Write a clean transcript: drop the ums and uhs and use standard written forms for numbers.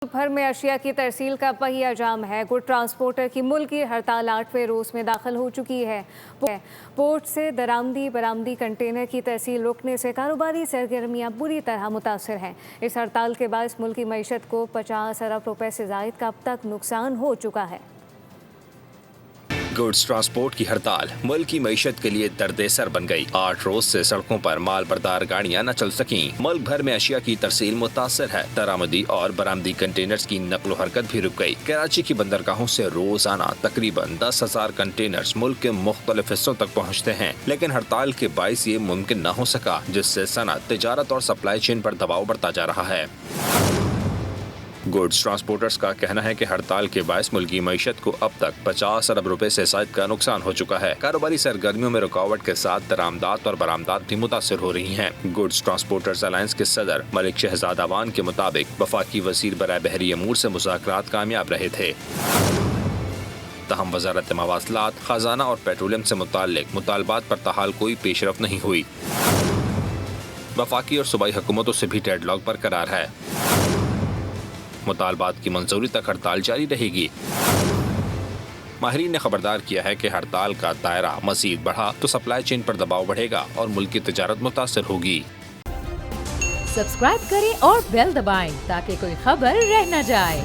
मुल्क भर में अशिया की तरसील का पहिया जाम है। गुड ट्रांसपोर्टर की मुल्क की हड़ताल 8वें रोज में दाखिल हो चुकी है। पोर्ट से दरामदी बरामदी कंटेनर की तरसील रुकने से कारोबारी सरगर्मियां बुरी तरह मुतासर हैं। इस हड़ताल के बायस मुल्क की मईशत को 50 अरब रुपए से जायद का अब तक नुकसान हो चुका है। गुड्स ट्रांसपोर्ट की हड़ताल मुल्क की मईशत के लिए दर्द-ए-सर बन गई। 8 रोज से सड़कों पर माल बरदार गाड़ियां न चल सकीं। मुल्क भर में अशिया की तरसील मुतासर है। दरामदी और बरामदी कंटेनर्स की नकलो हरकत भी रुक गई। कराची की बंदरगाहों से रोजाना तकरीबन 10,000 कंटेनर्स मुल्क के मुख्तलिफ हिस्सों तक पहुँचते हैं, लेकिन हड़ताल के बायस ये मुमकिन न हो सका, जिससे सनअत, तिजारत और सप्लाई चेन पर दबाव बढ़ता जा रहा है। गुड्स ट्रांसपोर्टर्स का कहना है कि हड़ताल के बायस मुल्क की मईशत को अब तक 50 अरब रुपए से जायद का नुकसान हो चुका है। कारोबारी सरगर्मियों में रुकावट के साथ दरामदात और बरामदात भी मुतासर हो रही हैं। गुड्स ट्रांसपोर्टर्स अलायंस के सदर मलिक शहजाद अवान के मुताबिक वफाकी वजीर बराए बहरी अमूर से मुज़ाकरात कामयाब रहे थे। तहम वज़ारत मवासलात, खजाना और पेट्रोलियम से मुताल्लिक मुतालबात पर ताहाल कोई पेशरफ नहीं हुई। वफाकी और सूबाई हुकूमतों से भी डेडलॉक बरकरार है। मुतालबात की मंजूरी तक हड़ताल जारी रहेगी। माहिरीन ने खबरदार किया है कि हड़ताल का दायरा मजीद बढ़ा तो सप्लाई चेन पर दबाव बढ़ेगा और मुल्क की तिजारत मुतासर होगी। सब्सक्राइब करें और बेल दबाएं ताकि कोई खबर रह न जाए।